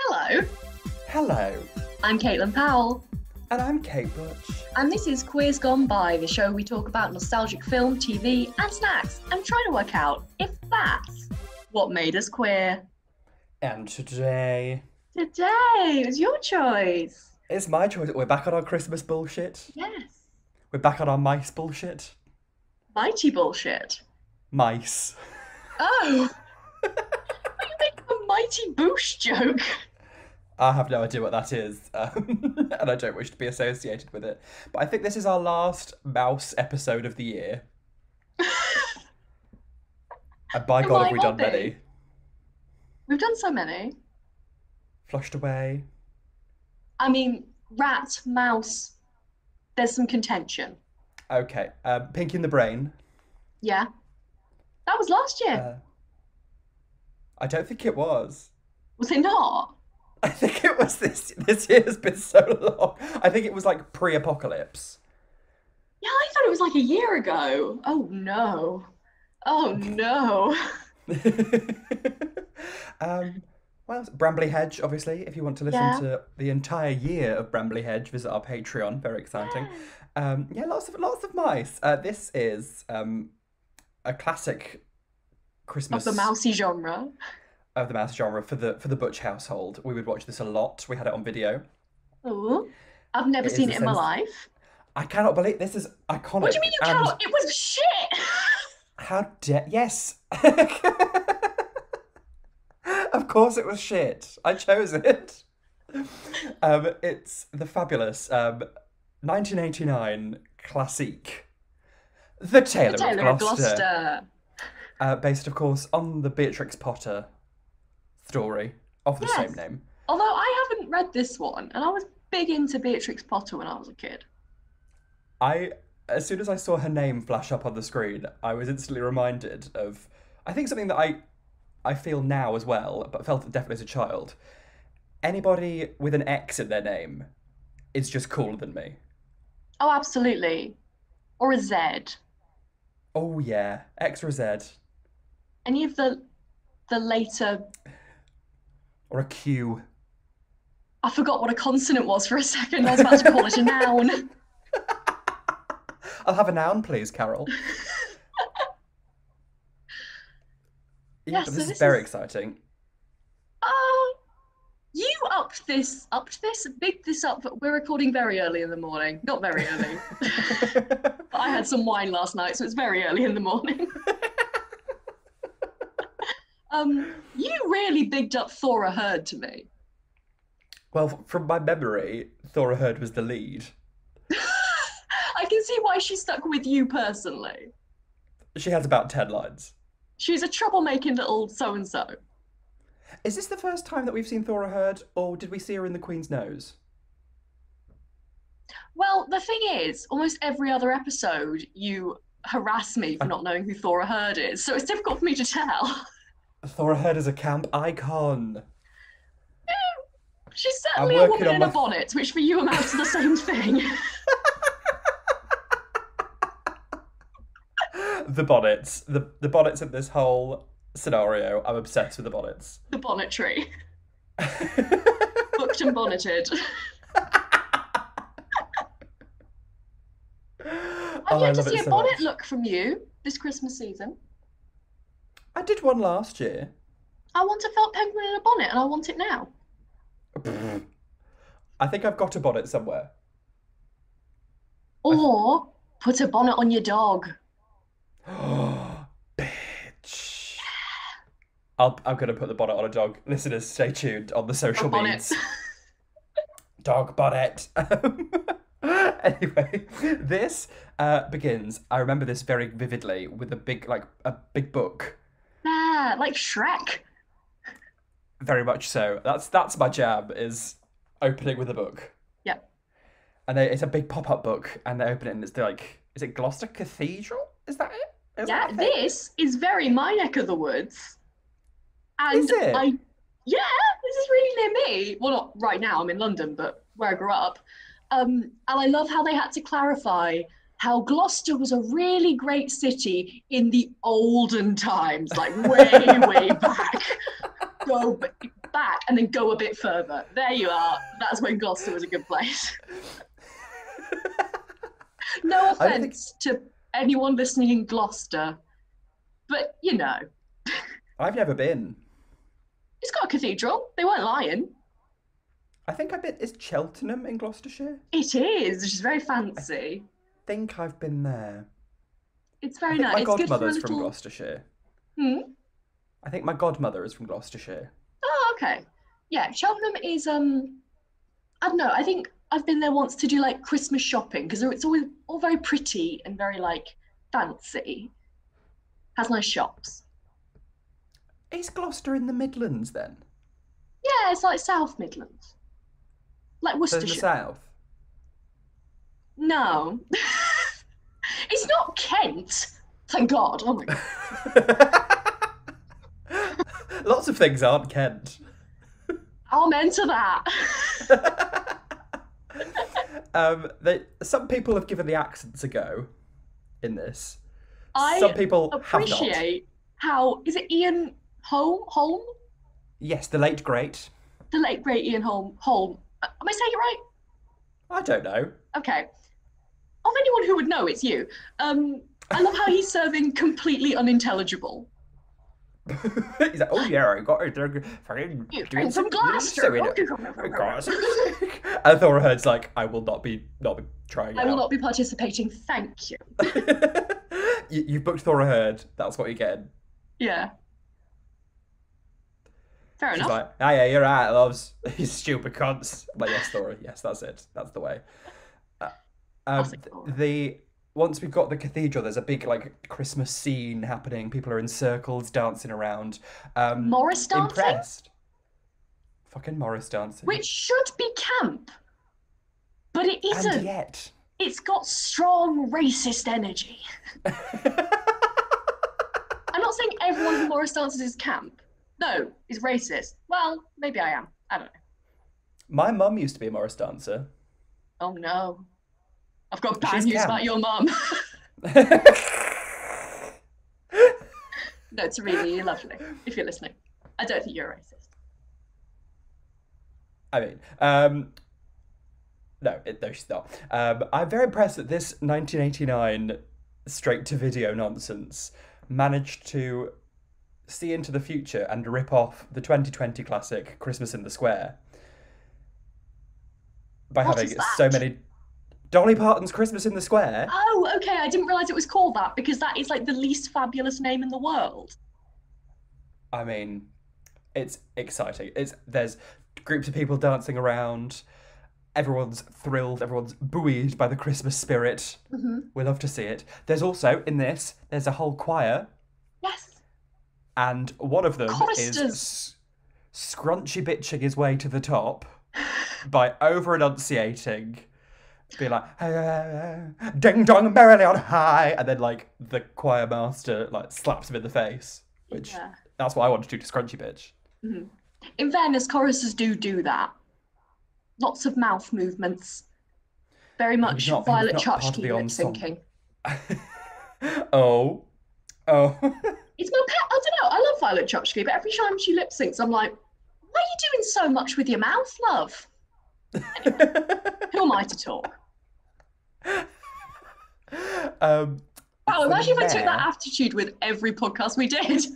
Hello, Hello, I'm Caitlin Powell, and I'm Kate Butch. and this is Queers Gone By, the show we talk about nostalgic film, TV, and snacks, and try to work out if that's what made us queer. And today, Today, it was your choice. it's my choice. We're back on our Christmas bullshit. Yes. We're back on our mice bullshit. Mighty bullshit. Mice. Oh, are you making a mighty boosh joke? I have no idea what that is, and I don't wish to be associated with it. But I think this is our last mouse episode of the year. And by It God, have might we not done be. many? We've done so many. Flushed away. I mean, rat, mouse, there's some contention. Okay, Pink in the Brain. Yeah. That was last year. I don't think it was. Was it not? I think it was this. This year has been so long. I think it was like pre-apocalypse. Yeah, I thought it was like a year ago. Oh no. Oh no. Well, Brambley Hedge, obviously. If you want to listen Yeah. to the entire year of Brambley Hedge, visit our Patreon. Very exciting. Yeah, lots of mice. This is a classic Christmas Of the mousy genre. of the mouse genre for the Butch household. We would watch this a lot. We had it on video. Oh. I've never It is seen a it in my sense- life. I cannot believe this is iconic. What do you mean you and cannot? It was shit! How dare yes. Of course it was shit. I chose it. It's the fabulous 1989 classique, The Tailor The Tailor of Gloucester. Based, of course, on the Beatrix Potter story of the Yes. same name. Although I haven't read this one, and I was big into Beatrix Potter when I was a kid. As soon as I saw her name flash up on the screen, I was instantly reminded of, I think something that I feel now as well, but felt it definitely as a child. Anybody with an X in their name is just cooler than me. Oh, absolutely. Or a Z. Oh yeah, X or a Z. Any of the later... Or a Q. I forgot what a consonant was for a second. I was about to call it a noun. I'll have a noun, please, Carol. Yeah, but so this is this very is- exciting. You bigged this up. We're recording very early in the morning. Not very early. I had some wine last night, so it's very early in the morning. You really bigged up Thora Hird to me. Well, from my memory, Thora Hird was the lead. I can see why she stuck with you personally. She has about 10 lines. She's a troublemaking little so-and-so. Is this the first time that we've seen Thora Hird, or did we see her in The Queen's Nose? Well, the thing is, almost every other episode, you harass me for not knowing who Thora Hird is, so it's difficult for me to tell. Thora Hird is a camp icon. She's certainly a working woman on in my- a bonnet, which for you amounts to the same thing. The bonnets. The bonnets in this whole scenario. I'm obsessed with the bonnets. The bonnetry. Booked and bonneted. I've yet to see a bonnet look from you this Christmas season. I did one last year. I want a felt penguin in a bonnet, and I want it now. I think I've got a bonnet somewhere. Or put a bonnet on your dog. Bitch. I'm going to put the bonnet on a dog. Listeners, stay tuned on the social Dog bonnet. medias. Dog bonnet. Anyway, this begins, I remember this very vividly, with a big book. Yeah, like Shrek. Very much so. That's my jam, is opening with a book. Yeah. And it's a big pop-up book, and they open it, and it's like, is it Gloucester Cathedral? Is that it? Is Yeah, that a thing? this is very my neck of the woods. And Is it? this is really near me. Well, not right now, I'm in London, but where I grew up. And I love how they had to clarify how Gloucester was a really great city in the olden times, like way, way back. back and then go a bit further. There you are. That's when Gloucester was a good place. No offence to anyone listening in Gloucester, but you know. I've never been. It's got a cathedral. They weren't lying. I think is Cheltenham in Gloucestershire? It is, which is very fancy. I think I've been there. It's very nice. My It's godmother's good for from Gloucestershire. Hmm? I think my godmother is from Gloucestershire. Oh, okay. Yeah, Cheltenham is, I don't know, I think I've been there once to do like Christmas shopping because it's always all very pretty and very like fancy. Has nice shops. Is Gloucester in the Midlands then? Yeah, it's like South Midlands. Like Worcestershire. In the south? No. It's not Kent. Thank God. Oh my God. Lots of things aren't Kent. Amen to that. Some people have given the accents a go in this. I Some people appreciate how, is it Ian Holm? Yes, the late great. The late great Ian Holm. Am I saying it right? I don't know. Okay. Of anyone who would know, it's you. I love how he's serving completely unintelligible. He's like, oh yeah, I got it. You're from Gloucester. And Thora Heard's like, I will not be trying. I will not be participating. Thank you. You've booked Thora Heard. That's what you're getting. Yeah. Fair She's enough. like, oh yeah, you're right, loves. You stupid cunts. I'm like, yes, Thora. Yes, that's it. That's the way. Once we've got the cathedral, there's a big like Christmas scene happening. People are in circles dancing around. Morris dancing? Impressed. Fucking Morris dancing. Which should be camp. But it isn't. And yet. It's got strong racist energy. I'm not saying everyone who Morris dances is camp. No, is racist. Well, maybe I am. I don't know. My mum used to be a Morris dancer. Oh no. I've got bad news about your mum. No, it's really you're lovely, if you're listening. I don't think you're a racist. I mean, no, she's not. I'm very impressed that this 1989 straight-to-video nonsense managed to see into the future and rip off the 2020 classic Christmas in the Square by having so many... Dolly Parton's Christmas in the Square? Oh, okay, I didn't realise it was called that because that is like the least fabulous name in the world. I mean, it's exciting. There's groups of people dancing around. Everyone's thrilled. Everyone's buoyed by the Christmas spirit. Mm-hmm. We love to see it. There's also, in this, there's a whole choir. Yes. And one of them Choristers. is scrunchy bitching his way to the top by over-enunciating. Be like, ding dong merrily on high, and then like the choir master like slaps him in the face, which that's what I want to do to Scrunchy Bitch. Mm-hmm. In fairness, choristers do that. Lots of mouth movements. Very much Violet Chachki lip syncing. Oh. It's my pet. I don't know. I love Violet Chachki, but every time she lip syncs, I'm like, why are you doing so much with your mouth, love? Anyway, who am I to talk? Wow, imagine if I took that attitude with every podcast we did.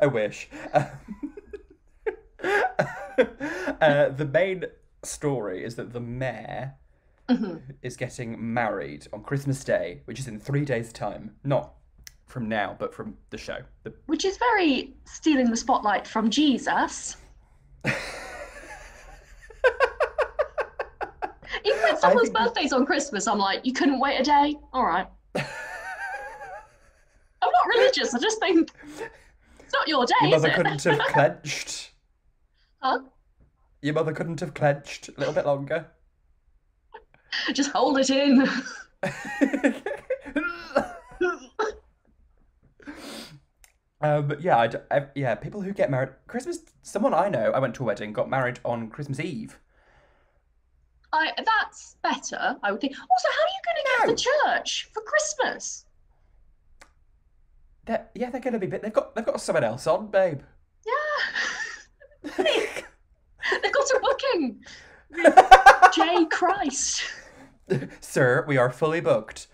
I wish. The main story is that the mayor is getting married on Christmas Day, which is in 3 days' time. Not from now, but from the show. Which is very stealing the spotlight from Jesus. Even when someone's birthday's on Christmas, I'm like, you couldn't wait a day? All right. I'm not religious, I just think it's not your day, Your is mother it? couldn't have clenched. Huh? Your mother couldn't have clenched a little bit longer. Just hold it in. Yeah, people who get married Christmas. Someone I know, I went to a wedding, got married on Christmas Eve. That's better, I would think. Also, how are you going to get to church for Christmas? they're gonna be bit. They've got someone else on, babe. Yeah. They've got a booking. J. Christ. Sir, we are fully booked.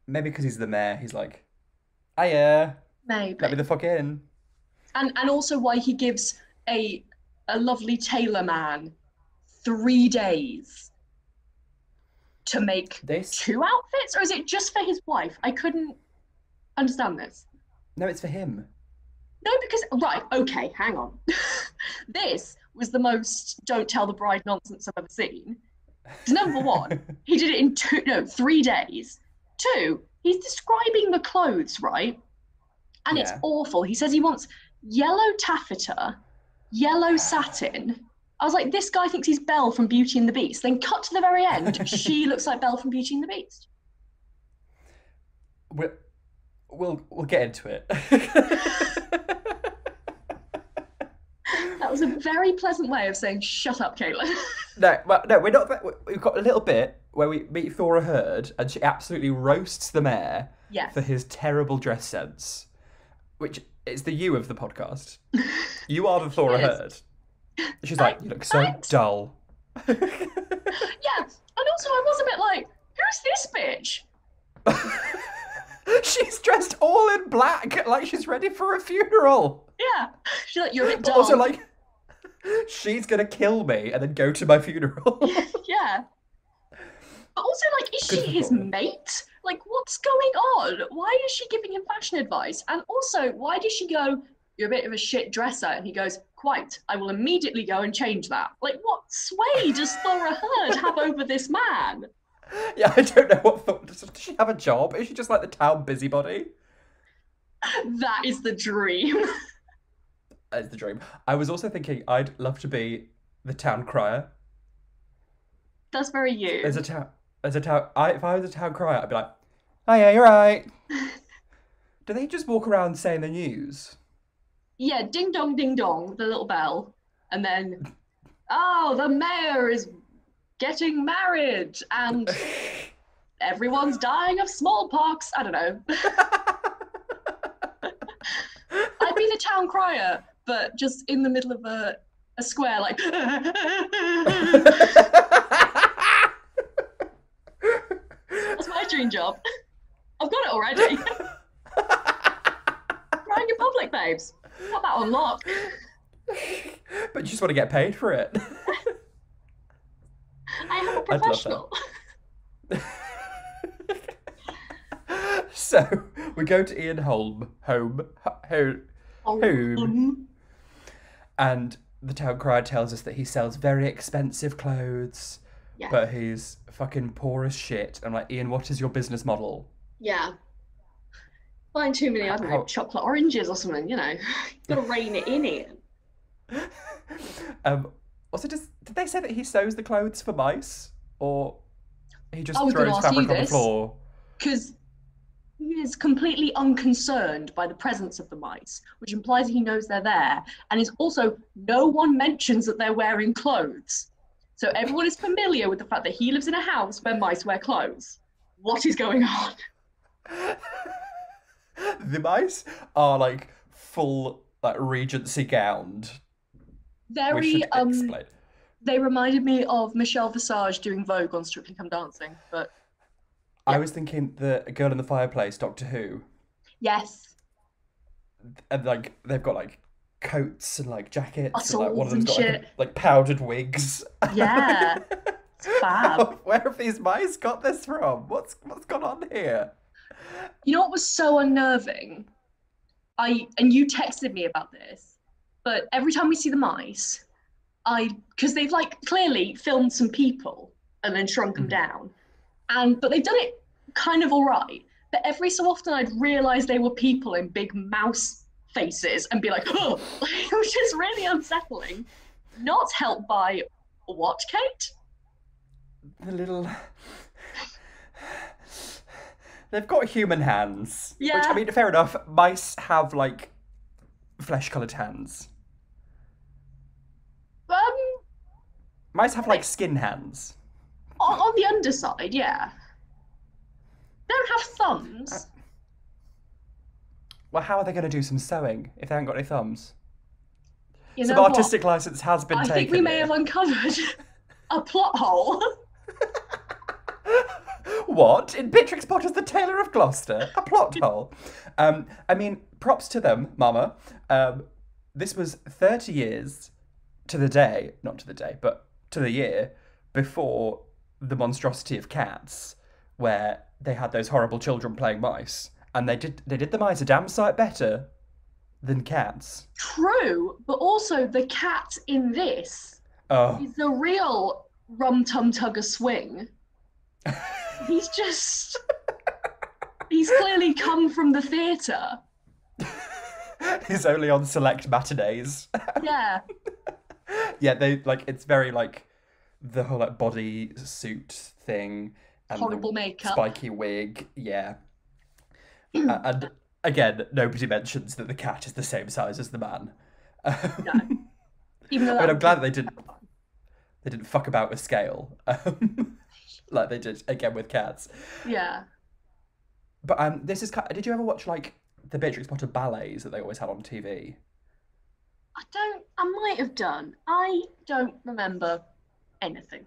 Maybe because he's the mayor, he's like, hiya, Maybe. let me the fuck in. And also why he gives a lovely tailor man 3 days to make This? 2 outfits, or is it just for his wife? I couldn't understand this. No, it's for him. No, because right, okay, hang on. This was the most don't tell the bride nonsense I've ever seen. Because number one, he did it in 3 days. 2, he's describing the clothes, right? And it's awful. He says he wants yellow taffeta, yellow satin. I was like, this guy thinks he's Belle from Beauty and the Beast. Then cut to the very end, she looks like Belle from Beauty and the Beast. We'll get into it. That was a very pleasant way of saying, shut up, Caitlin. No, we're not. We've got a little bit where we meet Thora Hird, and she absolutely roasts the mayor for his terrible dress sense, which is the you of the podcast. You are the Thora Hird. She's like, you look so dull. Yeah, and also I was a bit like, who's this bitch? She's dressed all in black, like she's ready for a funeral. Yeah, she's like, you're a bit dull. Also, like, she's gonna kill me and then go to my funeral. Yeah. But also, like, is she his mate? Like, what's going on? Why is she giving him fashion advice? And also, why does she go, you're a bit of a shit dresser? And he goes, quite. I will immediately go and change that. Like, what sway does Thora Hird have over this man? Yeah, I don't know what. Does she have a job? Is she just like the town busybody? That is the dream. That is the dream. I was also thinking I'd love to be the town crier. That's very you. If I was a town crier, I'd be like, oh yeah, you're right. Do they just walk around saying the news? Yeah, ding dong, the little bell. And then, oh, the mayor is getting married and everyone's dying of smallpox. I don't know. I'd be the town crier, but just in the middle of a square, like. That's my dream job. I've got it already. Crying in public, babes. Got that on lock. But you just want to get paid for it. I am a professional. So we go to Ian home, and the town crier tells us that he sells very expensive clothes, but he's fucking poor as shit. I'm like, Ian, what is your business model? Yeah. Buying too many, I don't know, chocolate oranges or something, you know. Gotta rein it in, Ian. Also, did they say that he sews the clothes for mice? Or he just throws fabric on the floor? Because he is completely unconcerned by the presence of the mice, which implies he knows they're there, and is also, no one mentions that they're wearing clothes. So everyone is familiar with the fact that he lives in a house where mice wear clothes. What is going on? The mice are like full, like, Regency gowned. Very, they reminded me of Michelle Visage doing Vogue on Strictly Come Dancing, but... I was thinking the Girl in the Fireplace, Doctor Who. Yes. And, like, they've got, like, coats and, like, jackets. Muscles and, like, one of them's got, shit. like powdered wigs. Yeah. It's fab. Where have these mice got this from? What's gone on here? You know what was so unnerving? And you texted me about this, but every time we see the mice, because they've, like, clearly filmed some people and then shrunk them down. But they've done it kind of all right. But every so often I'd realise they were people in big mouse faces and be like, oh, which is really unsettling. Not helped by what, Kate? The little... They've got human hands. Yeah. Which, I mean, fair enough. Mice have, like, flesh-coloured hands. Mice have, like, skin hands. On the underside, yeah. They don't have thumbs. Well, how are they going to do some sewing if they haven't got any thumbs? You Some know what? artistic license has been I taken think we may here. have uncovered a plot hole. What? In Beatrix Potter's The Tailor of Gloucester? A plot hole. I mean, props to them, Mama. This was 30 years to the day, not to the day, but to the year before the monstrosity of Cats, where they had those horrible children playing mice, and they did the mice a damn sight better than Cats. True, but also the cat in this Oh, is the real rum tum tugger swing. He's just. He's clearly come from the theatre. he's only on select matinees. Yeah. Yeah, they like it's very like the whole like body suit thing and Horrible the makeup. spiky wig. Yeah, and again, nobody mentions that the cat is the same size as the man. No. Even though I mean, I'm that glad they didn't fuck about with scale, like they did again with cats. Yeah. But this is did you ever watch like the Beatrix Potter ballets that they always had on TV? I might have done. I don't remember anything.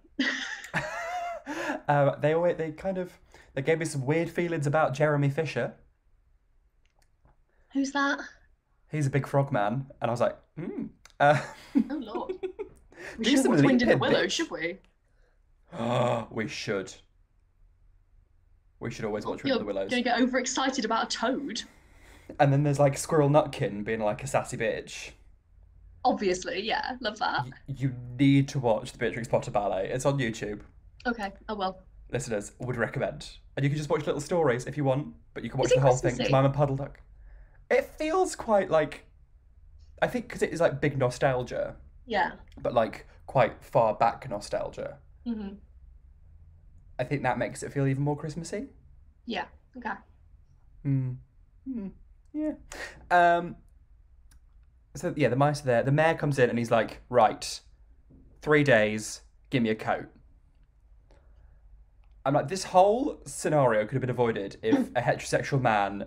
They gave me some weird feelings about Jeremy Fisher. Who's that? He's a big frog man, and I was like, Uh, Oh Lord. We do should some watch Wind in the leaping, Willows, bitch. should we? Oh, we should. We should always watch Wind You're in the Willows. gonna get overexcited about a toad. And then there's like Squirrel Nutkin being like a sassy bitch. Obviously, yeah, love that. You need to watch the Beatrix Potter ballet. It's on YouTube. Okay, oh well. Listeners, would recommend. And you can just watch little stories if you want, but you can watch Is it the whole thing. Christmassy? Jemima and Puddle Duck. It feels quite like, I think because it is like big nostalgia, Yeah. but like quite far back nostalgia. hmm I think that makes it feel even more Christmassy. Yeah. Okay. Yeah. So yeah, the mice are there. The mayor comes in and he's like, right, 3 days, give me a coat. I'm like, this whole scenario could have been avoided if a heterosexual man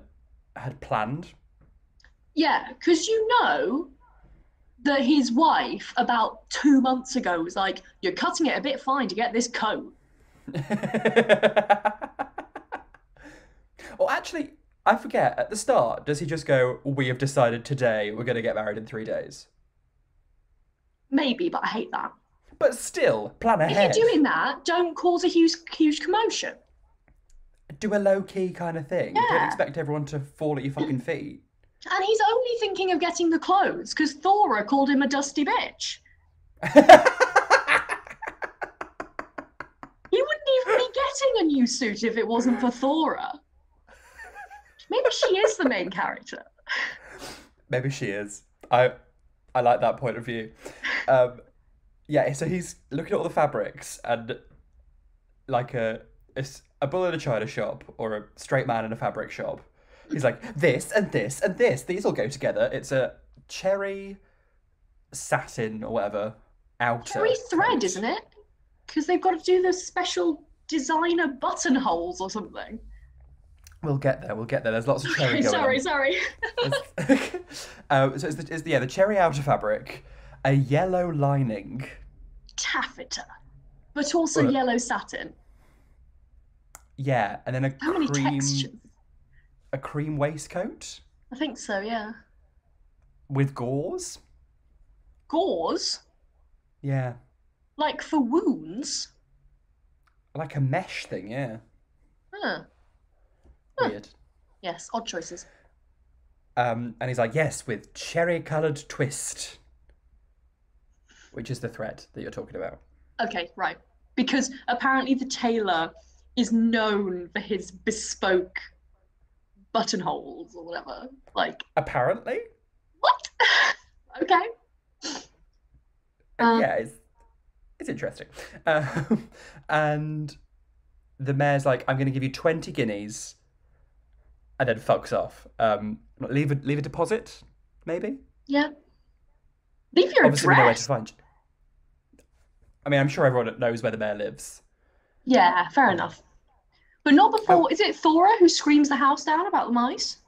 had planned. Yeah, because you know that his wife about 2 months ago was like, "You're cutting it a bit fine to get this coat." Or actually, I forget, at the start, does he just go, we have decided today we're going to get married in 3 days? Maybe, but I hate that. But still, plan If ahead. you're doing that, don't cause a huge commotion. Do a low-key kind of thing. Don't Yeah. expect everyone to fall at your fucking feet. And he's only thinking of getting the clothes because Thora called him a dusty bitch. He wouldn't even be getting a new suit if it wasn't for Thora. Maybe she is the main character. Maybe she is. I like that point of view. Yeah, so he's looking at all the fabrics and like a bull in a china shop or a straight man in a fabric shop. He's like, this and this and this. These all go together. It's a cherry satin or whatever outer. Cherry thread, coat. isn't it? Because they've got to do the special designer buttonholes or something. We'll get there. We'll get there. There's lots of cherry going on. Sorry. So it's the cherry outer fabric, a yellow lining. Taffeta. But also Well, yellow satin. Yeah, and then How many textures? a cream waistcoat I think so, yeah. with gauze. Gauze? Yeah, Like for wounds? like a mesh thing. Yeah, Huh. weird. Yes, odd choices. And he's like, yes, with cherry-coloured twist, which is the thread that you're talking about. Okay, right. Because apparently the tailor is known for his bespoke buttonholes or whatever. Like, Apparently, what? Okay. yeah, it's interesting. And the mayor's like, I'm going to give you 20 guineas, and then fucks off. Leave a deposit, maybe. Yeah. Leave your Obviously, we know where to address. find you. I mean, I'm sure everyone knows where the mayor lives. Yeah, fair enough. But not before. Is it Thora who screams the house down about the mice?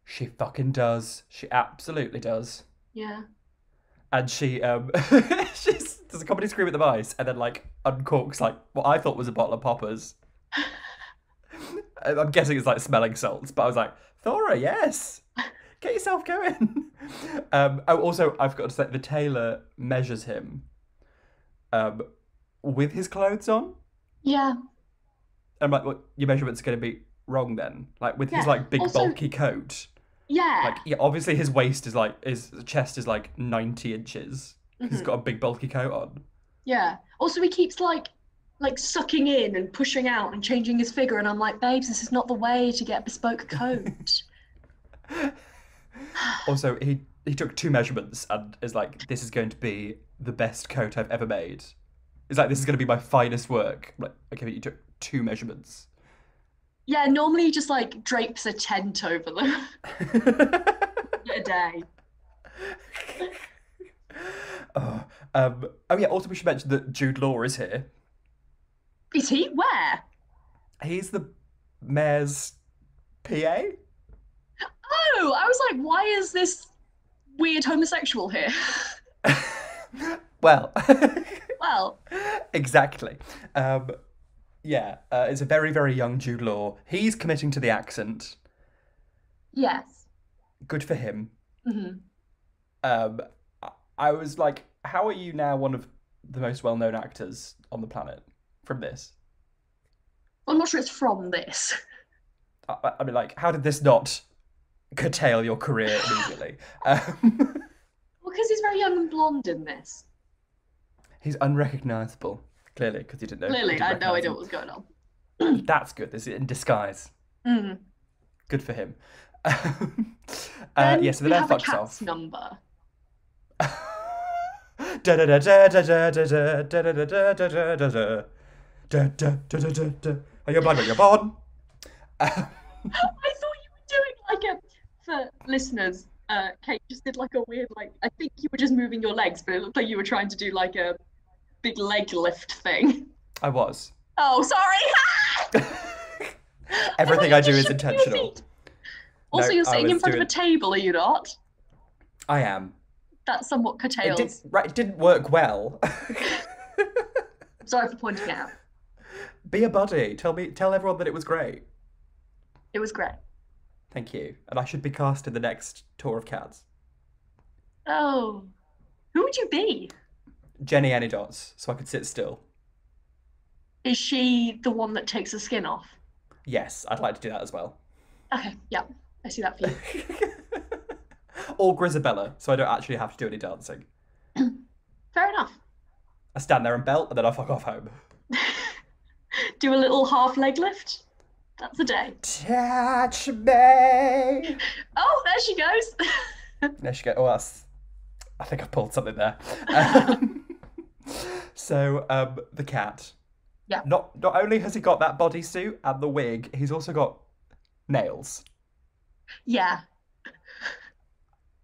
She fucking does. She absolutely does. Yeah. And she she does a comedy scream at the mice and then like uncorks like what I thought was a bottle of poppers. I'm guessing it's like smelling salts, but I was like, Thora, yes, get yourself going. Also, I've got to say, the tailor measures him with his clothes on. Yeah. I'm like, well, your measurement's going to be wrong then. Like with his Yeah. like big Also- bulky coat. Yeah. Like, yeah, obviously his waist is like, his chest is like 90 inches. He's got a big bulky coat on. Yeah. Also, he keeps like sucking in and pushing out and changing his figure, and I'm like, babes, this is not the way to get a bespoke coat. Also, he took 2 measurements and is like, this is going to be the best coat I've ever made. It's like, this is going to be my finest work. I'm like, okay, but you took 2 measurements. Yeah, normally he just like drapes a tent over them a day. Oh, yeah, also we should mention that Jude Law is here. Is he? Where? He's the mayor's PA? Oh, I was like, why is this weird homosexual here? Well, Well, exactly. Yeah, it's a very, very young Jude Law. He's committing to the accent. yes. Good for him. Hmm. I was like, how are you now one of the most well-known actors on the planet from this? I'm not sure it's from this. I mean, like, how did this not curtail your career immediately? Well, because he's very young and blonde in this. He's unrecognisable, clearly, because you didn't know. Clearly, didn't I had no recognise idea him. what was going on. That's good. This is in disguise. Mm. Good for him. Then Yeah, so the we bear have a fucks cat's off. number. Are you blind when you're born? I thought you were doing like a, for listeners, Kate just did like a weird, like, I think you were just moving your legs, but it looked like you were trying to do like a big leg lift thing. I was. Oh, sorry. Everything I I thought do you is should intentional. your feet. Also, No, you're I sitting in was front of a doing- table, are you not? I am. That's somewhat curtails. It didn't work well. Sorry for pointing it out. Be a buddy. Tell everyone that it was great. It was great. Thank you. And I should be cast in the next tour of Cats. Oh, who would you be? Jenny Anydots, so I could sit still. Is she the one that takes the skin off? Yes, I'd like to do that as well. Okay, yeah, I see that for you. Or Grisabella, so I don't actually have to do any dancing. Fair enough. I stand there and belt, and then I fuck off home. Do a little half leg lift. That's a day. Touch me. Oh, there she goes. There she goes. Oh, I think I pulled something there. So, the cat. Yeah. Not only has he got that bodysuit and the wig, he's also got nails. Yeah.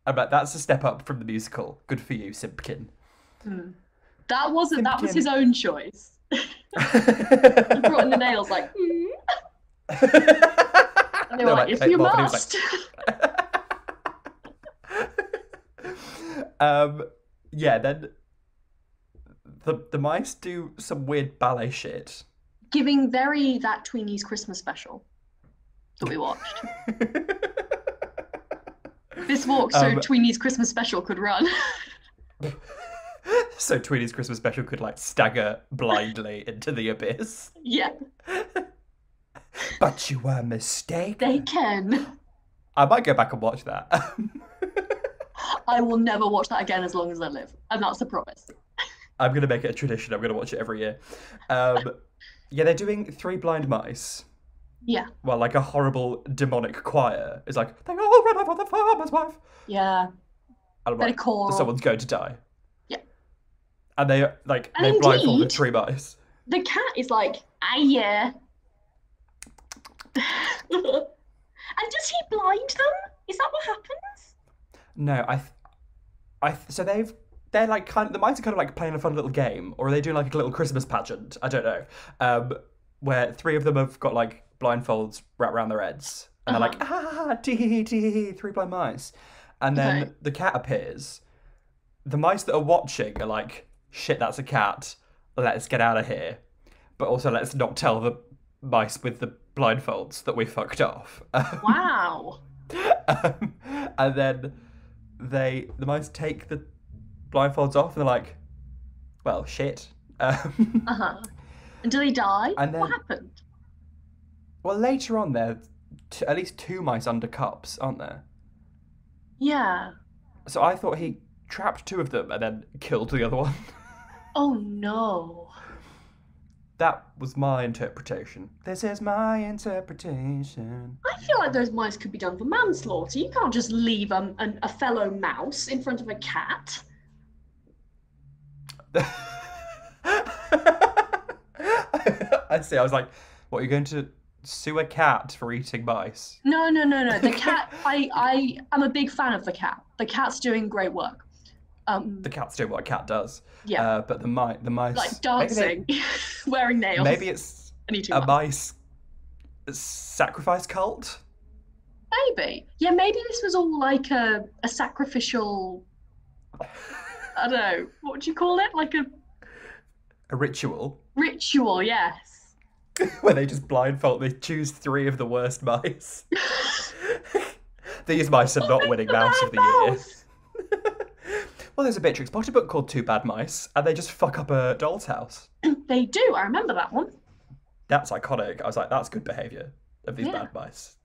I'm like, that's a step up from the musical. Good for you, Simpkin. That wasn't. That was Simpkin. his own choice. He brought in the nails, like, and they were No, like, if you Marvin, he was must. Yeah, then the mice do some weird ballet shit. Giving very that Tweenies Christmas special that we watched. This walk so Tweenies Christmas special could run. So Tweedy's Christmas special could like stagger blindly into the abyss. Yeah, But you were mistaken. they can. I might go back and watch that. I will never watch that again as long as I live, and that's a promise. I'm going to make it a tradition. I'm going to watch it every year. Yeah, they're doing Three Blind Mice. Yeah, Well, like a horrible demonic choir is like, they all run off on the farmer's wife. yeah. And I'm Very like, choral. someone's going to die. Yeah. And they like And they blindfolded indeed- three mice. The cat is like, ah, yeah. And does he blind them? Is that what happens? No, so they're like the mice are kind of like playing a fun little game, or are they doing like a little Christmas pageant? I don't know. Where three of them have got like blindfolds wrapped around their heads, And they're like, ah, tee, tee, three blind mice. And then Okay. the cat appears. The mice that are watching are like, shit, that's a cat. Let's get out of here. But also, let's not tell the mice with the blindfolds that we fucked off. Wow. And then the mice take the blindfolds off, and they're like, well, shit. Uh-huh. And do they die? And then, What happened? well, later on, there are at least two mice under cups, aren't there? Yeah. So I thought he trapped two of them and then killed the other one. Oh no. That was my interpretation. This is my interpretation. I feel like those mice could be done for manslaughter. You can't just leave a fellow mouse in front of a cat. I see. I was like, what, are you going to sue a cat for eating mice? No. The cat, I am a big fan of the cat. The cat's doing great work. The cat's doing what a cat does. Yeah. But the mice... Like dancing, wearing nails. Maybe it's a mice sacrifice cult? Maybe. Yeah, maybe this was all like a sacrificial... I don't know. What would you call it? Like A ritual? ritual, yes. Where they just blindfold, they choose three of the worst mice. These mice are not winning Mouse of the Year. Well, there's a Beatrix Potter book called Two Bad Mice, and they just fuck up a doll's house. They do. I remember that one. That's iconic. I was like, that's good behaviour of these bad mice.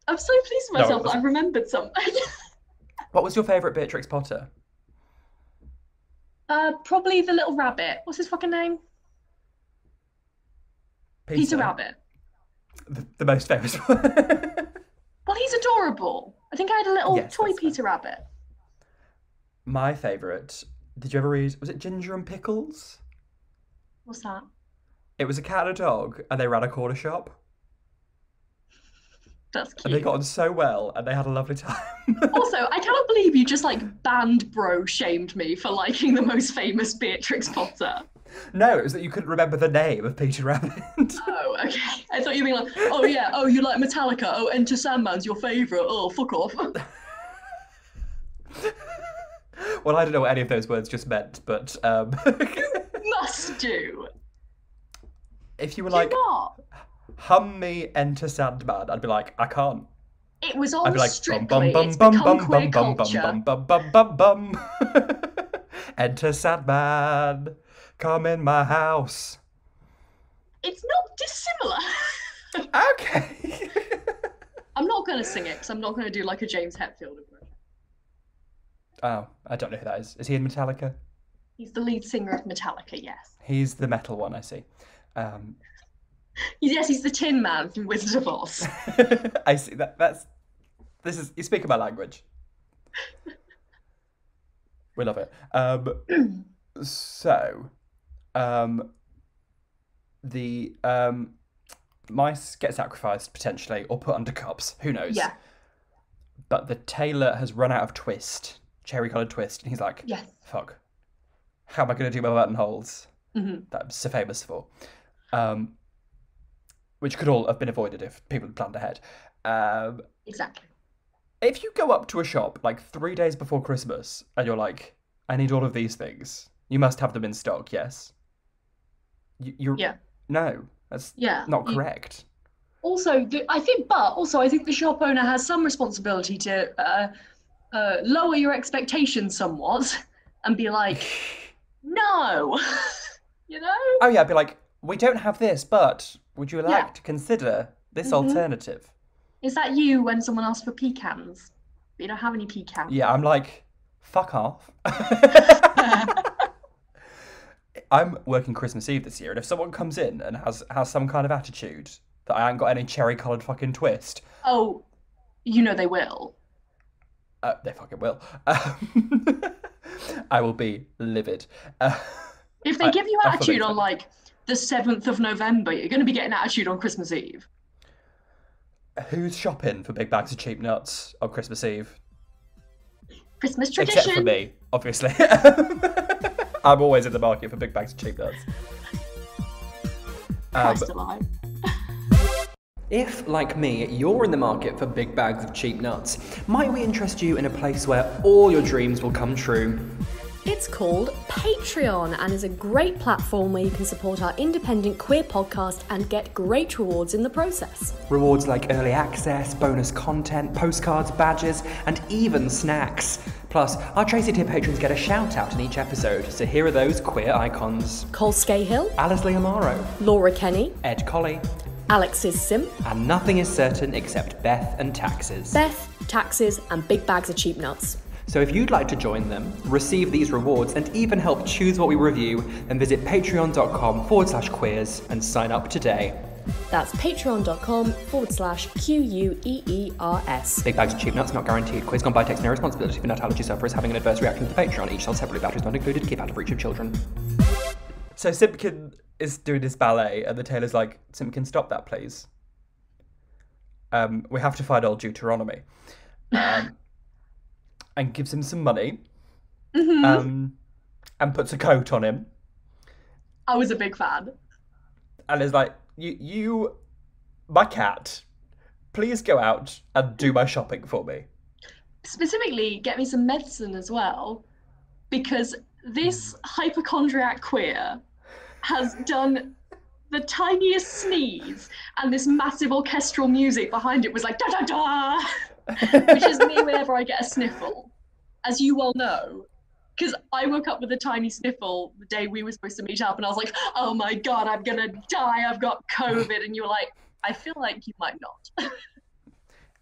I'm so pleased with myself that I remembered something. What was your favourite Beatrix Potter? Probably the little rabbit. What's his fucking name? Peter Rabbit. The most famous one. Well, he's adorable. I think I had a little toy Peter Rabbit. My favourite. Did you ever read? Was it Ginger and Pickles? What's that? It was a cat and a dog, and they ran a corner shop. That's cute. And they got on so well, and they had a lovely time. Also, I cannot believe you just like band bro shamed me for liking the most famous Beatrix Potter. No, it was that you couldn't remember the name of Peter Rabbit. Oh, okay. I thought you mean like, oh yeah, oh you like Metallica, oh Enter Sandman's your favourite, oh fuck off. Well, I don't know what any of those words just meant, but Must do. if you were Do like, not. hum me Enter Sandman, I'd be like, I can't. It was all I'd be like, strictly, it's become queer culture. bum. Enter Sandman, come in my house. It's not dissimilar. Okay. I'm not going to sing it because I'm not going to do like a James Hetfield impression. Oh, I don't know who that is. Is he in Metallica? He's the lead singer of Metallica, yes. He's the metal one, I see. Yes, he's the Tin Man from Wizard of Oz. I see. You speak my language. We love it. The mice get sacrificed potentially or put under cups. Who knows? Yeah. But the tailor has run out of twist, cherry-coloured twist, and he's like, Yes. fuck. How am I going to do my buttonholes Mm-hmm. that I'm so famous for? Which could all have been avoided if people had planned ahead. Exactly. If you go up to a shop like 3 days before Christmas and you're like, I need all of these things, you must have them in stock, yes? You're... Yeah. No, that's not correct. Also, I think the shop owner has some responsibility to lower your expectations somewhat and be like, no, you know? Oh yeah, I'd be like, we don't have this, but would you like to consider this alternative? Is that you when someone asks for pecans? But you don't have any pecans. Yeah, I'm like, fuck off. I'm working Christmas Eve this year, and if someone comes in and has some kind of attitude that I ain't got any cherry-coloured fucking twist... Oh, you know they will. They fucking will. I will be livid. If they give you attitude on, like, the 7th of November, you're going to be getting attitude on Christmas Eve. Who's shopping for big bags of cheap nuts on Christmas Eve? Christmas tradition. Except for me, obviously. I'm always in the market for big bags of cheap nuts. Christ alive. If, like me, you're in the market for big bags of cheap nuts, might we interest you in a place where all your dreams will come true? It's called Patreon and is a great platform where you can support our independent queer podcast and get great rewards in the process. Rewards like early access, bonus content, postcards, badges, and even snacks. Plus, our Tracy tier patrons get a shout out in each episode, so here are those queer icons. Cole Scahill, Lia Maro, Laura Kenny, Ed Colley, Alex's Simp, and nothing is certain except Beth and taxes. Beth, taxes, and big bags of cheap nuts. So if you'd like to join them, receive these rewards, and even help choose what we review, then visit patreon.com/queers and sign up today. That's patreon.com/QUEERS. Big bags of cheap nuts not guaranteed. Quiz gone by takes no responsibility for nut allergy sufferers having an adverse reaction to the Patreon. Each sold separately, batteries not included. Keep out of reach of children. So Simpkin is doing his ballet, and the tailor's like, Simpkin, stop that, please. We have to find old Deuteronomy. And gives him some money. And puts a coat on him. I was a big fan. And is like, you, my cat, please go out and do my shopping for me. Specifically, get me some medicine as well, because this hypochondriac queer has done the tiniest sneeze, and this massive orchestral music behind it was like, da da da, which is me whenever I get a sniffle, as you well know. Because I woke up with a tiny sniffle the day we were supposed to meet up, and I was like, oh my God, I'm going to die. I've got COVID. And you were like, I feel like you might not.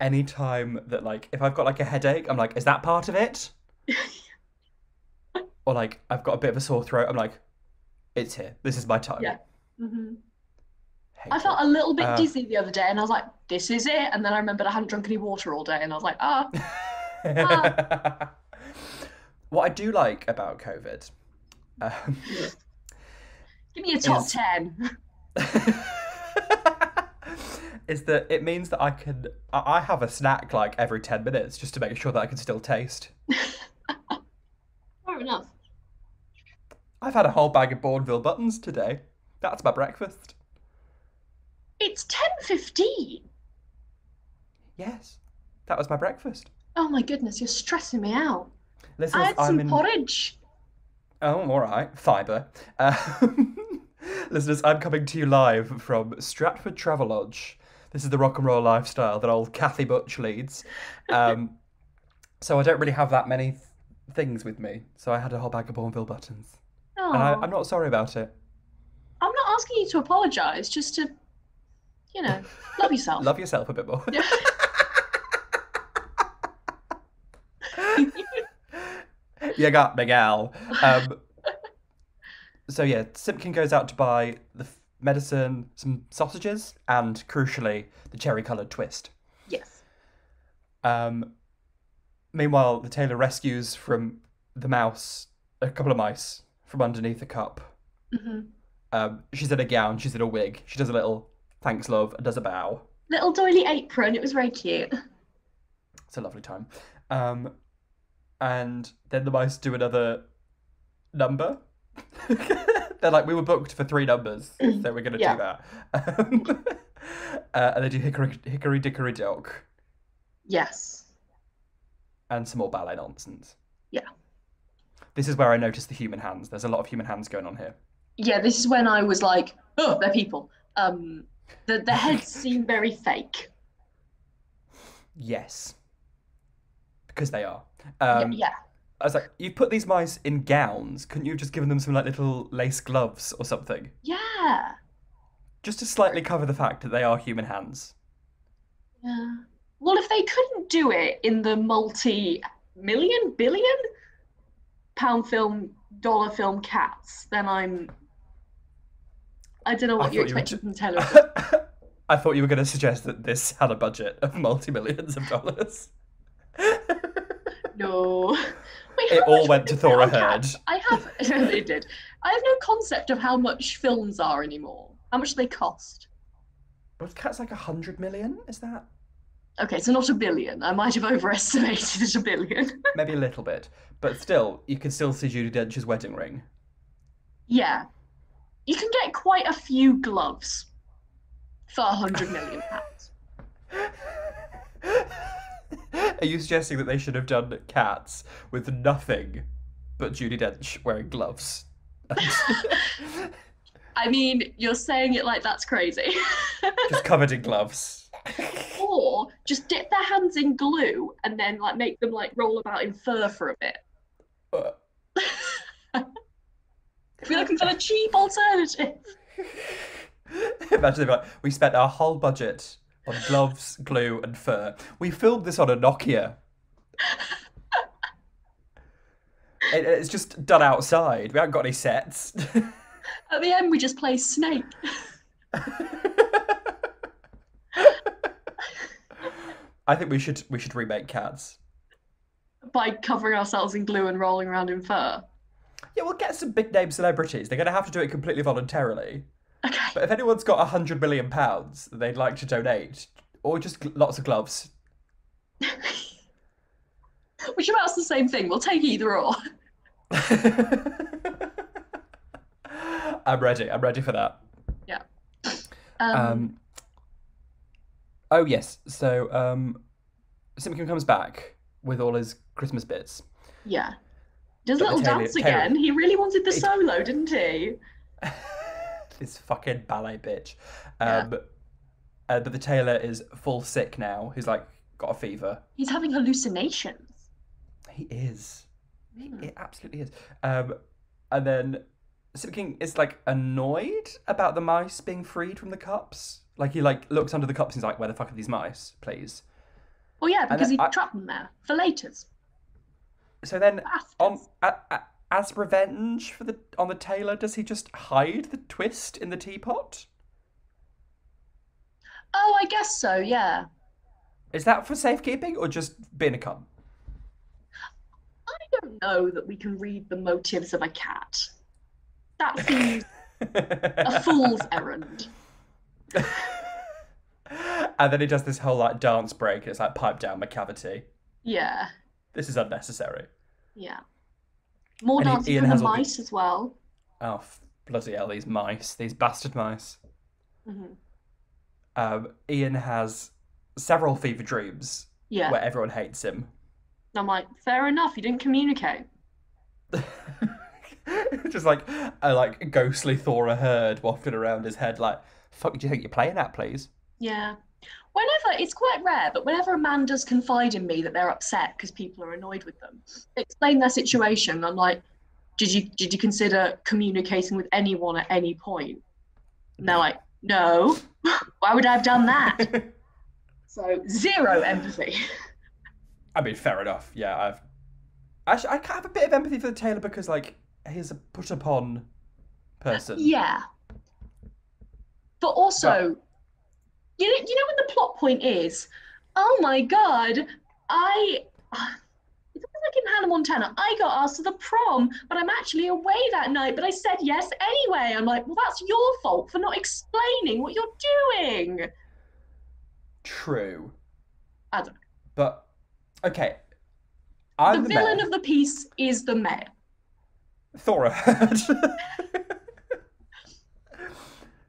Anytime that, like, if I've got, like, a headache, I'm like, is that part of it? Or, like, I've got a bit of a sore throat, I'm like, it's here. This is my time. Yeah. Mm-hmm. I felt a little bit dizzy the other day, and I was like, this is it. And then I remembered I hadn't drunk any water all day, and I was like, What I do like about COVID... Give me a top 10. is that it means that I have a snack, like, every 10 minutes just to make sure that I can still taste. Fair enough. I've had a whole bag of Bourneville buttons today. That's my breakfast. It's 10:15. Yes, that was my breakfast. Oh my goodness, you're stressing me out. Listeners, I had some porridge. Oh, all right. Fibre. Listeners, I'm coming to you live from Stratford Travelodge. This is the rock and roll lifestyle that old Kate Butch leads. So I don't really have that many things with me. So I had a whole bag of Bourneville buttons. Oh. And I'm not sorry about it. I'm not asking you to apologise, just to, love yourself. Love yourself a bit more. Yeah. You got me, gal. So yeah, Simpkin goes out to buy the medicine, some sausages, and crucially, the cherry-coloured twist. Yes. Meanwhile, the tailor rescues from the mouse a couple of mice from underneath a cup. Mm-hmm. She's in a gown, she's in a wig. She does a little thanks, love, and does a bow. Little doily apron, it was very cute. It's a lovely time. And then the mice do another number. They're like, we were booked for 3 numbers, so we're going to do that. And they do Hickory Dickory Dock. Yes. And some more ballet nonsense. Yeah. This is where I noticed the human hands. There's a lot of human hands going on here. Yeah, this is when I was like, oh, they're people. The heads seem very fake. Yes. Because they are. Yeah. I was like, you've put these mice in gowns. Couldn't you have just given them some like little lace gloves or something? Yeah. Just to slightly cover the fact that they are human hands. Yeah. Well, if they couldn't do it in the multi-million, billion-pound film, dollar film Cats, then I don't know what you're expecting from Tailor. I thought you were going to suggest that this had a budget of multi-millions of dollars. No. Wait, it all went to Thora Heard. It did. I have no concept of how much films are anymore. How much do they cost? Was Cats like 100 million? Is that? Okay, so not a billion. I might have overestimated it a billion. Maybe a little bit. But still, you can still see Judi Dench's wedding ring. Yeah. You can get quite a few gloves for £100 million. Are you suggesting that they should have done cats with nothing but Judi Dench wearing gloves? I mean, you're saying it like that's crazy. Just covered in gloves. Or just dip their hands in glue and then like make them like roll about in fur for a bit. If you're looking for the cheap alternative. Imagine they'd be like, we spent our whole budget on gloves, glue, and fur. We filmed this on a Nokia. It's just done outside. We haven't got any sets. At the end, we just play Snake. I think we should remake Cats. By covering ourselves in glue and rolling around in fur. Yeah, we'll get some big name celebrities. They're going to have to do it completely voluntarily. Okay. But if anyone's got £100 million that they'd like to donate, or just lots of gloves. Which amounts to the same thing. We'll take either or. I'm ready for that. Yeah. Oh yes, so Simp comes back with all his Christmas bits. Yeah. Does a little dance again. He really wanted the solo, didn't he? This fucking ballet bitch. Yeah. But the tailor is full sick now. He's like got a fever. He's having hallucinations. He is. He absolutely is. And then Simp King is like annoyed about the mice being freed from the cups. Like he like looks under the cups and he's like, "Where the fuck are these mice, please?" Well, yeah, because he trapped them there for laters. So then, as revenge on the tailor, does he just hide the twist in the teapot? Oh, I guess so. Yeah. Is that for safekeeping or just being a cunt? I don't know that we can read the motives of a cat. That seems a fool's errand. And then he does this whole like dance break. And it's like pipe down my cavity. Yeah. This is unnecessary. Yeah. More dancing from the mice as well. Oh, bloody hell, these mice. These bastard mice. Mm-hmm. Ian has several fever dreams where everyone hates him. I'm like, fair enough, you didn't communicate. Just like a like ghostly Thora herd wafting around his head like, fuck do you think you're playing at, please? Yeah. Whenever, it's quite rare, but whenever a man does confide in me that they're upset because people are annoyed with them, explain their situation. I'm like, did you consider communicating with anyone at any point? And they're like, no. Why would I have done that? So, zero empathy. I mean, fair enough. Yeah, I have a bit of empathy for the tailor because, like, he's a put upon person. Yeah. But also, you know when the plot point is, oh my god, it's like in Hannah Montana, I got asked to the prom, but I'm actually away that night, but I said yes anyway. I'm like, well, that's your fault for not explaining what you're doing. True. I don't know. But, okay. I'm the villain of the piece is the mayor. Thora Hurd.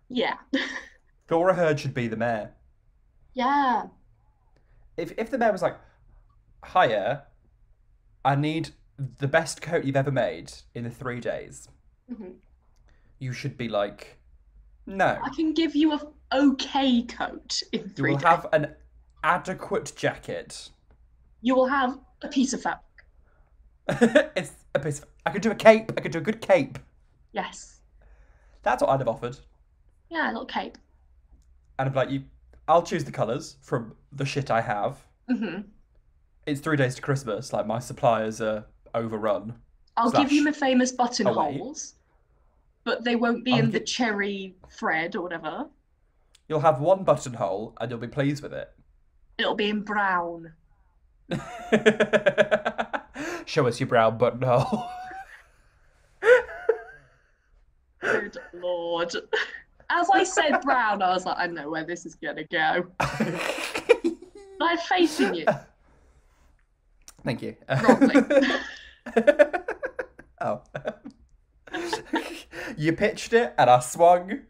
Yeah. Thora Hurd should be the mayor. Yeah. If the mayor was like, hiya, I need the best coat you've ever made in the 3 days. Mm-hmm. You should be like, no. I can give you a okay coat in 3 days. You will have an adequate jacket. You will have a piece of fabric. It's a piece of... I could do a cape. I could do a good cape. Yes. That's what I'd have offered. Yeah, a little cape. And I'd be like, I'll choose the colours from the shit I have. Mm-hmm. It's 3 days to Christmas. Like, my suppliers are overrun. I'll give you my famous buttonholes, but they won't be in the cherry thread or whatever. You'll have one buttonhole and you'll be pleased with it. It'll be in brown. Show us your brown buttonhole. Good Lord. As I said brown, I was like, I know where this is going to go. I have faith in you. Thank you. Wrongly. Oh. You pitched it and I swung.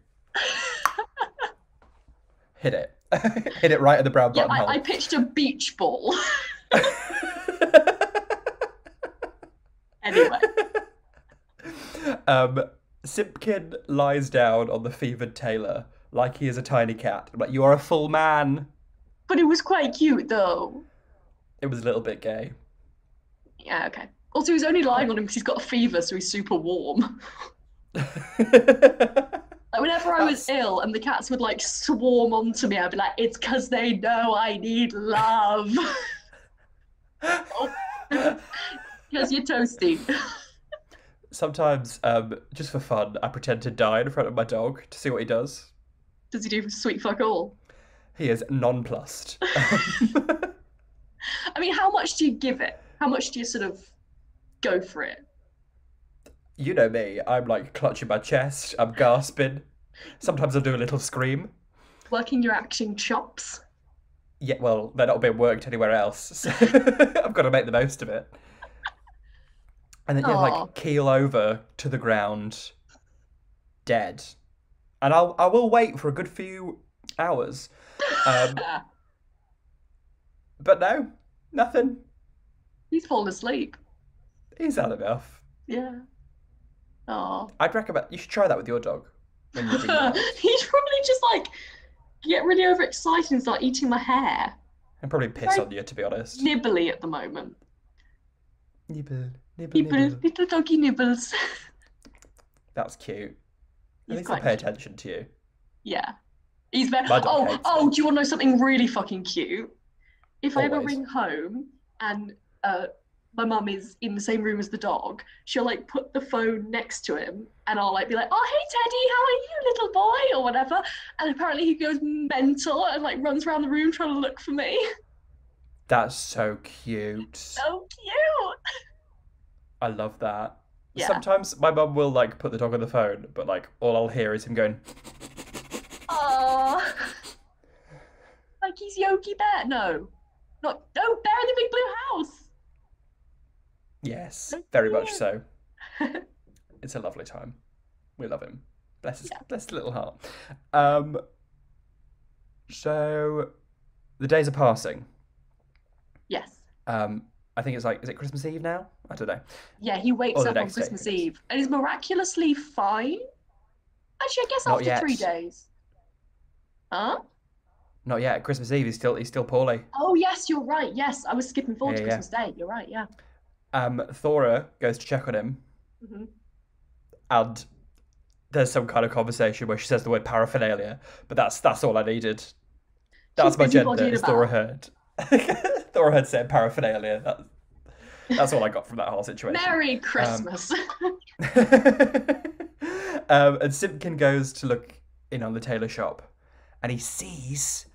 hit it. Hit it right at the brown Yeah, buttonhole. I pitched a beach ball. Anyway. Simpkin lies down on the fevered Tailor like he is a tiny cat. I'm like, you are a full man. But it was quite cute, though. It was a little bit gay. Yeah, okay. Also, he's only lying on him because he's got a fever, so he's super warm. Like, whenever I was ill and the cats would, like, swarm onto me, I'd be like, it's because they know I need love. Because you're toasty. Sometimes, just for fun, I pretend to die in front of my dog to see what he does. Does he do sweet fuck all? He is nonplussed. I mean, how much do you give it? How much do you sort of go for it? You know me, I'm like clutching my chest, I'm gasping. Sometimes I'll do a little scream. Working your acting chops? Yeah, well, they're not being worked anywhere else, so I've got to make the most of it. And then, yeah, like, keel over to the ground, dead. And I will wait for a good few hours. But no, nothing. He's fallen asleep. He's had enough. Yeah. Oh. I'd recommend you should try that with your dog. When you're He'd probably just like get really overexcited and start eating my hair. and probably piss on you, to be honest. Nibbly at the moment. Nibble, nibble, Nibble, nibble. little doggy nibbles. That's cute. At He's least I quite pay cute. attention to you. Yeah. He's very. My dog hates Oh, do you want to know something really fucking cute? If I ever Always. ring home and my mum is in the same room as the dog, she'll like put the phone next to him and I'll like be like, oh, hey Teddy, how are you, little boy, or whatever. And apparently he goes mental and like runs around the room trying to look for me. That's so cute. So cute. I love that. Yeah. Sometimes my mum will like put the dog on the phone, but like all I'll hear is him going, Aww. Like he's Yogi Bear. No. Not Bear in the Big Blue House. yes, very much so. It's a lovely time. We love him. Bless his little heart. So the days are passing. Yes. I think it's like, is it Christmas Eve now? I don't know. Yeah, he wakes Or the up on next day, Christmas I guess. Eve and is miraculously fine. Actually, I guess Not after yet. 3 days. Huh? Not yet. Christmas Eve, he's still poorly. Oh, yes, you're right. Yes, I was skipping forward to Yeah, Christmas Day. You're right, yeah. Thora goes to check on him, Hmm. and there's some kind of conversation where she says the word paraphernalia, but that's all I needed. That's my gender, busybodying as about. Thora heard. Thora had said paraphernalia. That's all I got from that whole situation. Merry Christmas. And Simpkin goes to look in on the tailor shop, and he sees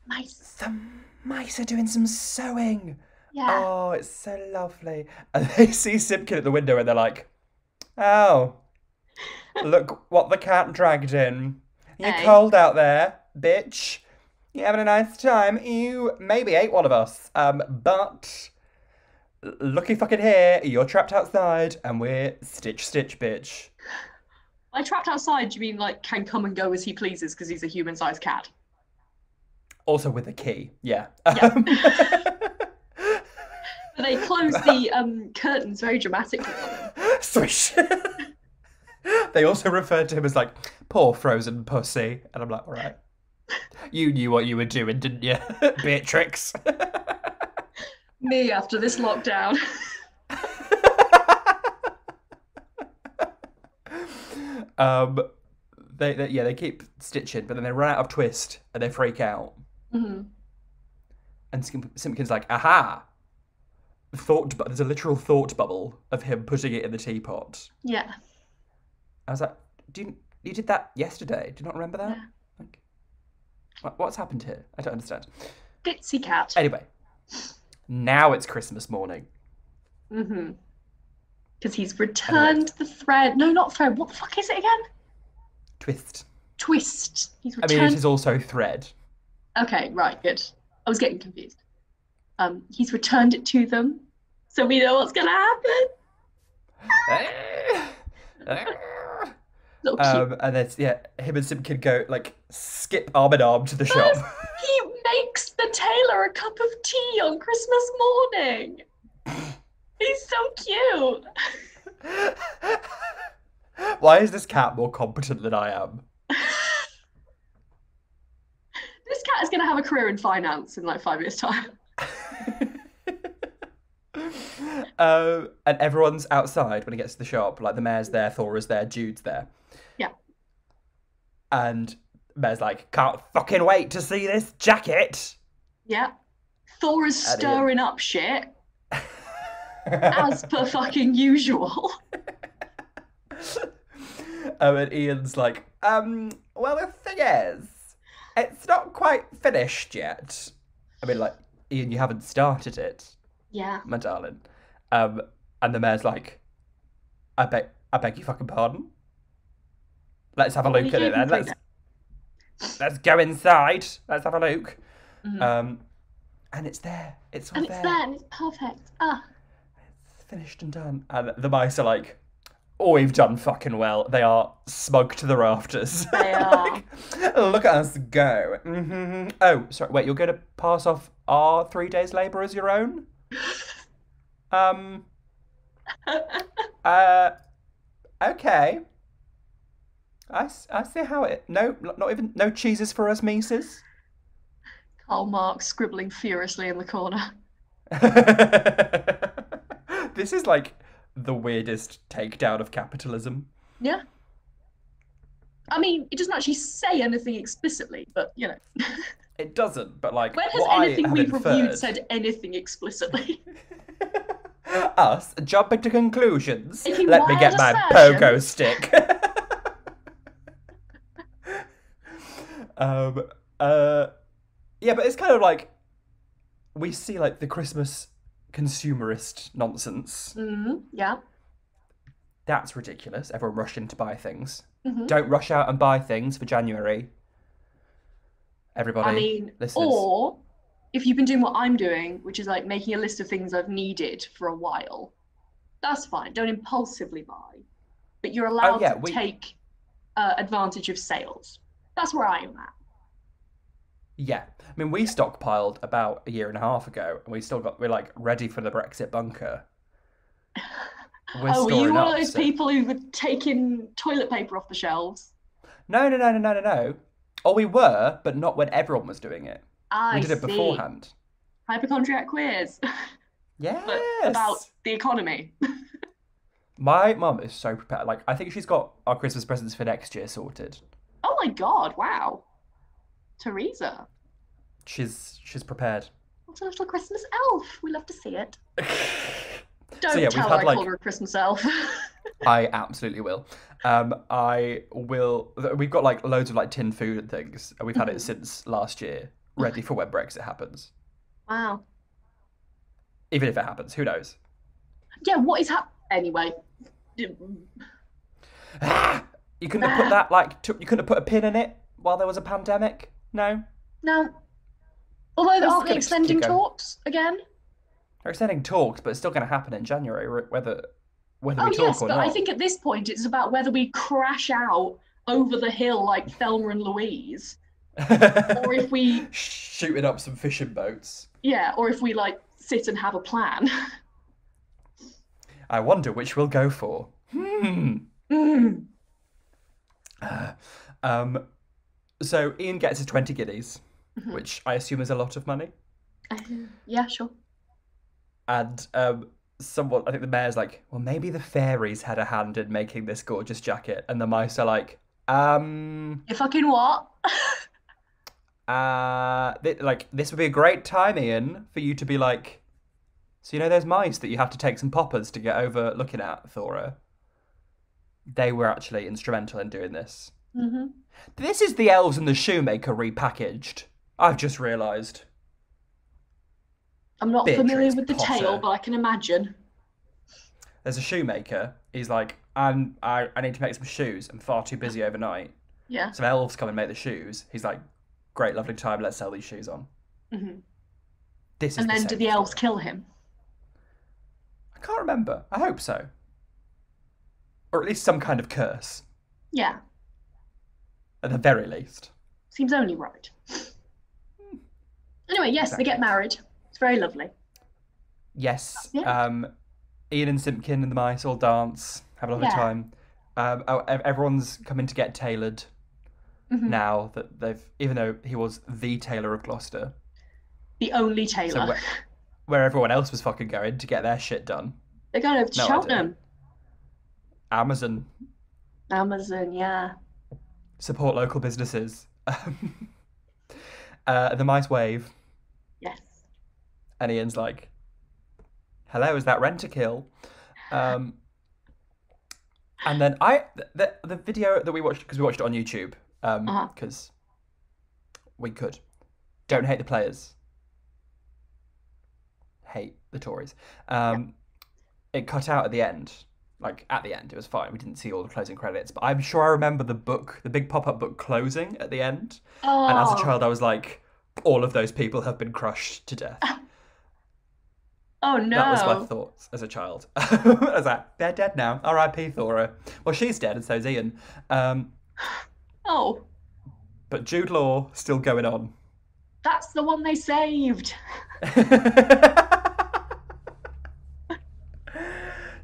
Nice. some mice are doing some sewing. Yeah. Oh, it's so lovely. And they see Simpkin at the window and they're like, oh, look what the cat dragged in. You're Hey. cold out there, bitch. You having a nice time? You maybe ate one of us. But looky fucking here, you're trapped outside and we're stitch, bitch. By trapped outside, do you mean like can come and go as he pleases because he's a human-sized cat? Also with a key, yeah. Yeah. But they close the curtains very dramatically on him. Swish. They also referred to him as like, poor frozen pussy. And I'm like, all right. You knew what you were doing, didn't you, Beatrix? Me after this lockdown. They keep stitching, but then they run out of twist and they freak out. Hmm. And Simpkin's like, aha! There's a literal thought bubble of him putting it in the teapot. Yeah. I was like, you did that yesterday? Do you not remember that? Yeah. Like, what's happened here? I don't understand. Bitsy cat. Anyway, now it's Christmas morning. Mm-hmm. Because he's returned the thread. No, not thread. What the fuck is it again? Twist. Twist. He's I returned. mean, it is also thread. Okay, right, good. I was getting confused. He's returned it to them, so we know what's gonna happen. So cute. And then him and Simp can go like skip arm in arm to the shop. He makes the tailor a cup of tea on Christmas morning. He's so cute. Why is this cat more competent than I am? This cat is going to have a career in finance in like 5 years' time. And everyone's outside when he gets to the shop. Like the mayor's there, Thora's there, Jude's there. Yeah. And mayor's like, can't fucking wait to see this jacket. Yeah. Thor is stirring up shit. As per fucking usual. And Ian's like, well, the thing is, it's not quite finished yet. I mean, like, Ian, you haven't started it. Yeah. My darling. And the mayor's like, I beg your fucking pardon. Let's have a look at it then. Let's go inside. Let's have a look. Mm-hmm. And it's there. It's all and it's there and it's perfect. It's finished and done. And the mice are like, oh, we've done fucking well. They are smug to the rafters. They are. Like, look at us go. Mm-hmm. Oh, sorry. Wait, you're going to pass off our 3 days' labour as your own? Okay. I see how it... No, not even... No cheeses for us, Mises? Karl Marx scribbling furiously in the corner. This is like the weirdest takedown of capitalism. Yeah. I mean, it doesn't actually say anything explicitly, but, you know. It doesn't, but like... When has anything we've reviewed said anything explicitly? Us jumping to conclusions. If you Let me get my pogo stick. Yeah, but it's kind of like we see like the Christmas consumerist nonsense. Mm-hmm. Yeah. That's ridiculous. Everyone rushing to buy things. Mm-hmm. Don't rush out and buy things for January. Everybody, I mean, listeners. Or if you've been doing what I'm doing, which is like making a list of things I've needed for a while, that's fine. Don't impulsively buy, but you're allowed to take advantage of sales. That's where I am at. Yeah, I mean, we stockpiled about a year and a half ago, and we're like ready for the Brexit bunker. Were you one of those people who were taking toilet paper off the shelves? No. Oh, we were, but not when everyone was doing it. We did it beforehand. Hypochondriac queers. Yes. But about the economy. My mum is so prepared. Like, I think she's got our Christmas presents for next year sorted. Oh my God! Wow. Teresa. She's prepared. What's a little Christmas elf? We love to see it. Don't tell her I called her a Christmas elf. I absolutely will. I will. We've got like loads of like tin food and things, and we've had it since last year, ready for when Brexit happens. Wow. Even if it happens, who knows? Yeah, what is happening anyway? You couldn't have put that you couldn't have put a pin in it while there was a pandemic. No. Although aren't they extending talks again? They're extending talks, but it's still going to happen in January, whether we talk or but not. I think at this point it's about whether we crash out over the hill like Thelma and Louise, or if we shooting up some fishing boats. Yeah, or if we like sit and have a plan. I wonder which we'll go for. So Ian gets his 20 guineas, which I assume is a lot of money. Yeah, sure. And someone, I think the mayor's like, well, maybe the fairies had a hand in making this gorgeous jacket. And the mice are like, You fucking what? This would be a great time, Ian, for you to be like, so you know those mice that you have to take some poppers to get over looking at, Thora? They were actually instrumental in doing this. Mm-hmm. This is the Elves and the Shoemaker repackaged. I've just realised. I'm not familiar with the Potter. tale, but I can imagine. There's a shoemaker. He's like, I need to make some shoes. I'm far too busy overnight. Yeah. Some elves come and make the shoes. He's like, great, lovely time. Let's sell these shoes on. Mm-hmm. This is and then do the elves kill him? I can't remember. I hope so. Or at least some kind of curse. Yeah, At the very least. seems only right. Anyway, yes, they get married. It's very lovely. Yes. Yeah. Ian and Simpkin and the mice all dance, have a lovely time. Everyone's coming to get tailored now that they've, even though he was the Tailor of Gloucester. The only tailor. So where everyone else was fucking going to get their shit done. They're going over to Cheltenham. Amazon, yeah. support local businesses. The mice wave. Yes. And Ian's like, hello, is that Rent-A-Kill? And then the video that we watched, because we watched it on YouTube, because we could. Don't hate the players. Hate the Tories. It cut out at the end. Like, at the end, it was fine. We didn't see all the closing credits. But I'm sure I remember the big pop-up book closing at the end. Oh. And as a child, I was like, all of those people have been crushed to death. Oh, no. That was my thoughts as a child. I was like, they're dead now. R.I.P. Thora. Well, she's dead, and so's Ian. Oh. But Jude Law, still going on. That's the one they saved.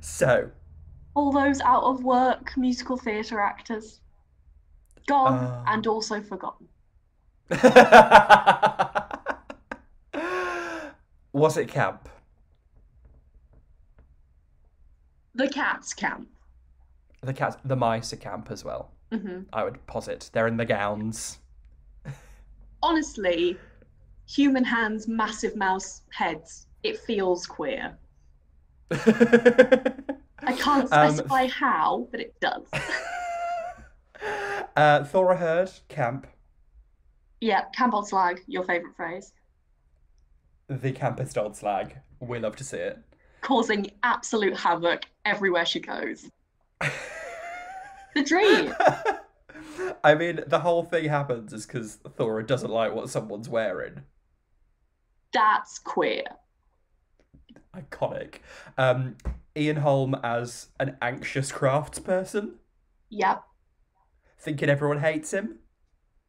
So. All those out of work musical theatre actors. Gone and also forgotten. Was it camp? The cats camp. The mice are camp as well. I would posit. They're in the gowns. Honestly, human hands, massive mouse heads. It feels queer. I can't specify how, but it does. Thora Heard, camp. Yeah, camp old slag, your favourite phrase. The campest old slag. We love to see it. Causing absolute havoc everywhere she goes. The dream. I mean, the whole thing happens is because Thora doesn't like what someone's wearing. That's queer. Iconic. Ian Holm as an anxious craftsperson. Yep. Thinking everyone hates him.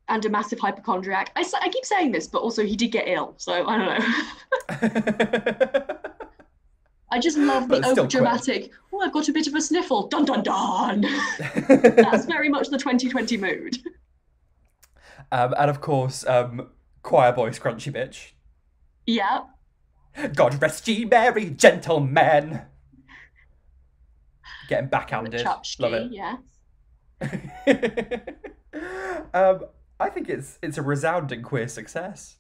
And a massive hypochondriac. I keep saying this, but also he did get ill, so I don't know. I just love the over-dramatic, oh, I've got a bit of a sniffle, dun dun dun. That's very much the 2020 mood. And of course, choir boy Scrunchy Bitch. Yeah. God rest ye merry gentlemen. Getting backhanded. Love it. Yes. I think it's a resounding queer success.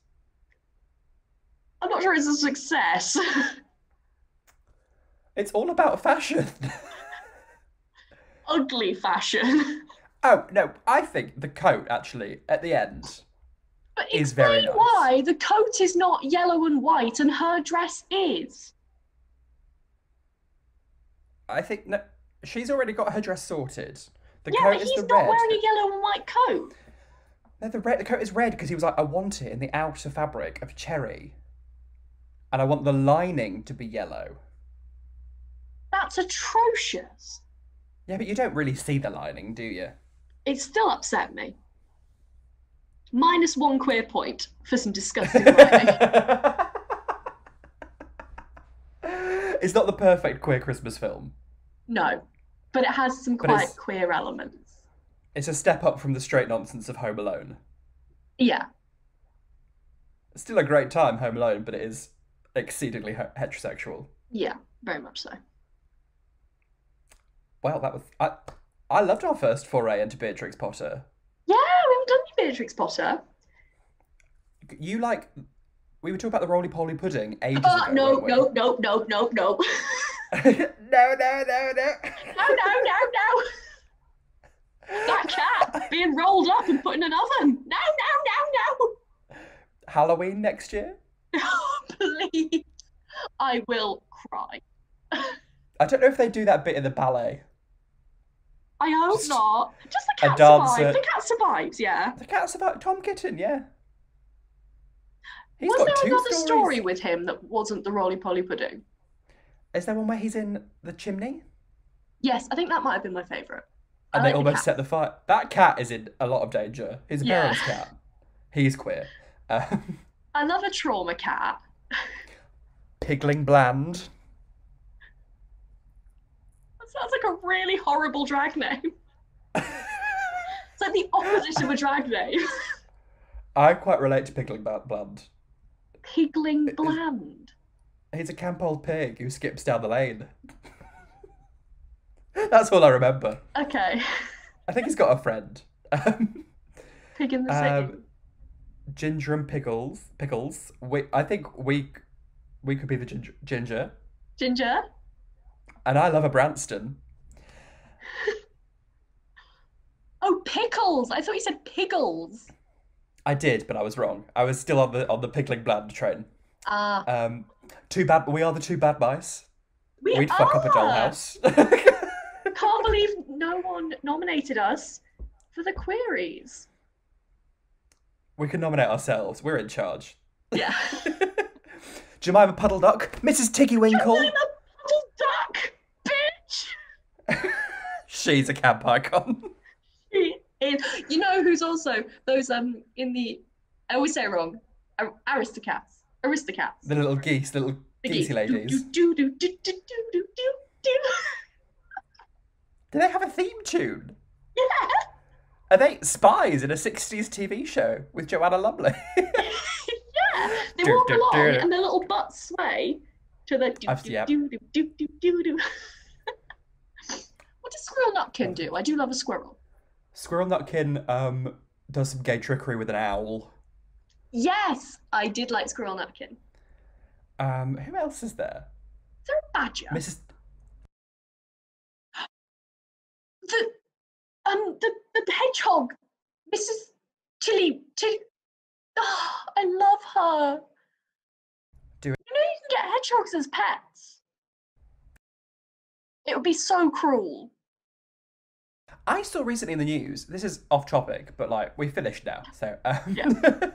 I'm not sure it's a success. It's all about fashion. Ugly fashion. Oh, no, I think the coat, actually, at the end, but is very nice. Why the coat is not yellow and white and her dress is. I think no, she's already got her dress sorted. The coat coat is the the red. He's not wearing a yellow and white coat. No, the coat is red because he was like, I want it in the outer fabric of cherry. And I want the lining to be yellow. That's atrocious. Yeah, but you don't really see the lining, do you? It still upset me. -1 queer point for some disgusting lining. It's not the perfect queer Christmas film. No, but it has some quite queer elements. It's a step up from the straight nonsense of Home Alone. Yeah. It's still a great time, Home Alone, but it is exceedingly heterosexual. Yeah, very much so. Well, that was... I loved our first foray into Beatrix Potter. Yeah, we haven't done any Beatrix Potter. You like... We were talking about the roly-poly pudding ages ago. No. No. No. No. That cat being rolled up and put in an oven. No. Halloween next year? Please. I will cry. I don't know if they do that bit in the ballet. I hope not. Just the cat survives. The cat survives, yeah. The cat survives. Tom Kitten, yeah. Was there another story with him that wasn't the roly-poly pudding? Is there one where he's in the chimney? Yes, I think that might have been my favourite. I And they like the almost cat. set the fire. That cat is in a lot of danger. He's a Yeah. Baron's cat. He's queer. I love a trauma cat. Pigling Bland. That sounds like a really horrible drag name. It's like the opposite of a drag name. I quite relate to Pigling Bland. Pigling Bland. He's a camp old pig who skips down the lane. That's all I remember. Okay. I think he's got a friend. Pig in the City. Ginger and Pickles. I think we could be the ginger. Ginger. And I love a Branston. Oh, Pickles. I thought you said Piggles. I did, but I was wrong. I was still on the Pigling Bland train. We are the two bad mice. We'd are. fuck up a dollhouse. Can't believe no one nominated us for the queries. We can nominate ourselves. We're in charge. Yeah. Jemima Puddle Duck, Mrs. Tiggy Winkle. Jemima Puddle Duck, bitch. She's a camp icon. She is. You know who's also those in the, I always say it wrong, Aristocats. The little geese, the little geesey ladies. Do. Do they have a theme tune? Yeah. Are they spies in a 60s TV show with Joanna Lumley? Yeah. They walk along and their little butts sway to the do. What does Squirrel Nutkin do? I do love a squirrel. Squirrel Nutkin does some gay trickery with an owl. Yes, I did like Squirrel Nutkin. Who else is there? Is there a badger? Mrs. The hedgehog, Mrs. Tilly. Oh, I love her. Do it. You know you can get hedgehogs as pets. It would be so cruel. I saw recently in the news, this is off topic, but like we finished now, so Yeah.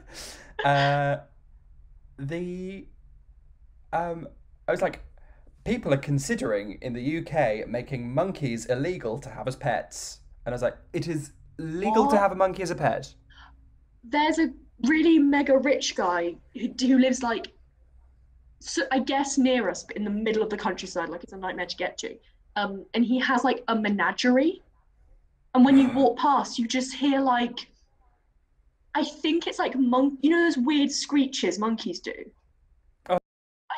I was like, people are considering in the UK making monkeys illegal to have as pets. And I was like, it is legal to What? have a monkey as a pet? There's a really mega rich guy who lives like, so I guess near us, but in the middle of the countryside, like it's a nightmare to get to. And he has like a menagerie. And when you walk past, you just hear like, I think it's like you know those weird screeches monkeys do? Oh.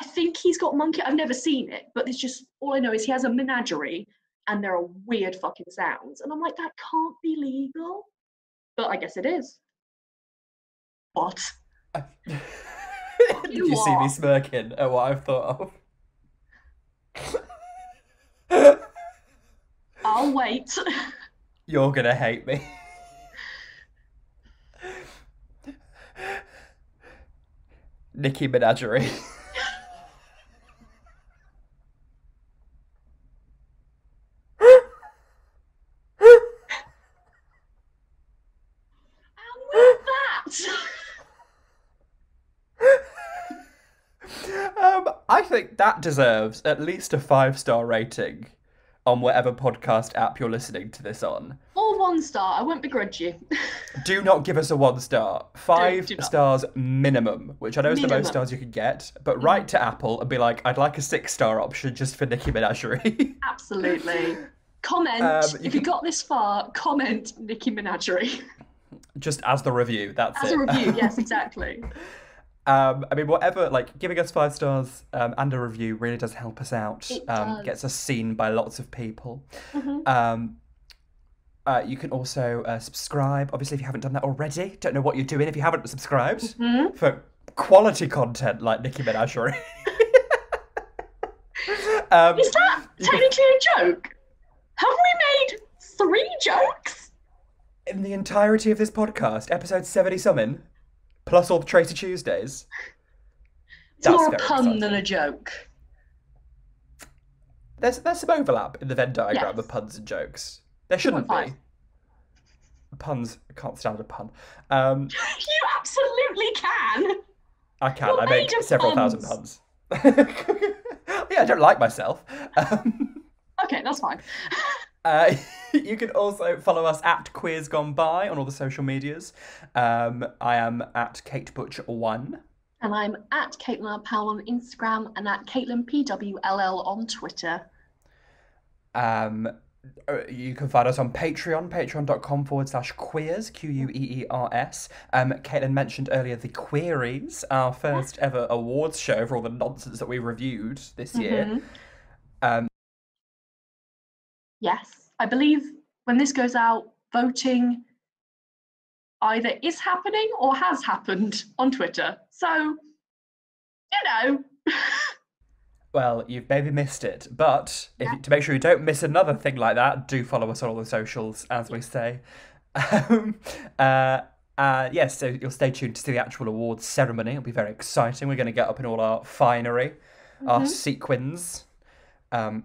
I think he's got monkey, I've never seen it, but it's just, all I know is he has a menagerie and there are weird fucking sounds. And I'm like, that can't be legal. But I guess it is. What? Did you see me smirking at what I've thought of? I'll wait. You're gonna hate me. Nicki Menagerie. And with that, I think that deserves at least a 5-star rating on whatever podcast app you're listening to this on. or 1 star, I won't begrudge you. Do not give us a 1 star. 5 do not. stars minimum, which I know is the Minimum. most stars you could get. But write to Apple and be like, I'd like a 6-star option just for Nicki Menagerie. Absolutely. Comment, you if you got this far, comment Nicki Menagerie. Just as the review, that's As it. a review, yes, exactly. I mean, whatever, like, giving us 5 stars and a review really does help us out. It does. Gets us seen by lots of people. Mm-hmm. You can also subscribe, obviously, if you haven't done that already. Don't know what you're doing if you haven't subscribed. Mm-hmm. For quality content like Nicki Menagerie. Is that technically a joke? Have we made 3 jokes? In the entirety of this podcast, episode 70-something, plus all the Tracy Tuesdays. It's more a very pun exciting. than a joke. There's some overlap in the Venn diagram Yes. of puns and jokes. There shouldn't 2.5. be. Puns, I can't stand a pun. You absolutely can. I can. You're I make made of several puns. thousand puns. Yeah, I don't like myself. Okay, that's fine. You can also follow us at Queers Gone By on all the social medias. I am at Kate Butch 1. And I'm at Caitlin Powell on Instagram and at Caitlin PWLL on Twitter. You can find us on Patreon, patreon.com/queers, QUEERS. Caitlin mentioned earlier the Queries, our first ever awards show for all the nonsense that we reviewed this year. Yes, I believe when this goes out, voting either is happening or has happened on Twitter. So, you know. Well, you've maybe missed it, but to make sure you don't miss another thing like that, do follow us on all the socials, as we say. Yes, so you'll stay tuned to see the actual awards ceremony. It'll be very exciting. We're going to get up in all our finery, our sequins, and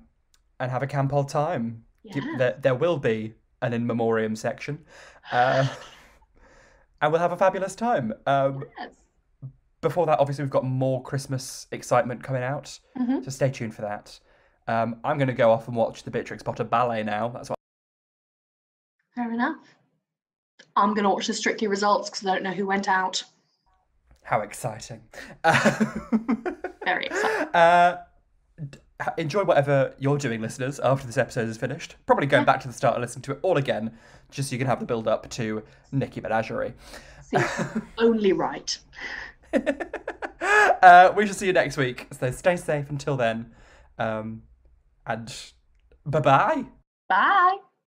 have a camp old time. Yes. There will be an in memoriam section, and we'll have a fabulous time. Yes. Before that, obviously, we've got more Christmas excitement coming out, so stay tuned for that. I'm going to go off and watch the Beatrix Potter ballet now. That's what. Fair enough. I'm going to watch the Strictly results because I don't know who went out. How exciting. Very exciting. Enjoy whatever you're doing, listeners, after this episode is finished. Probably going back to the start and listening to it all again, just so you can have the build-up to Nicki Menagerie. See, only right. We shall see you next week. So stay safe until then. And bye-bye. Bye.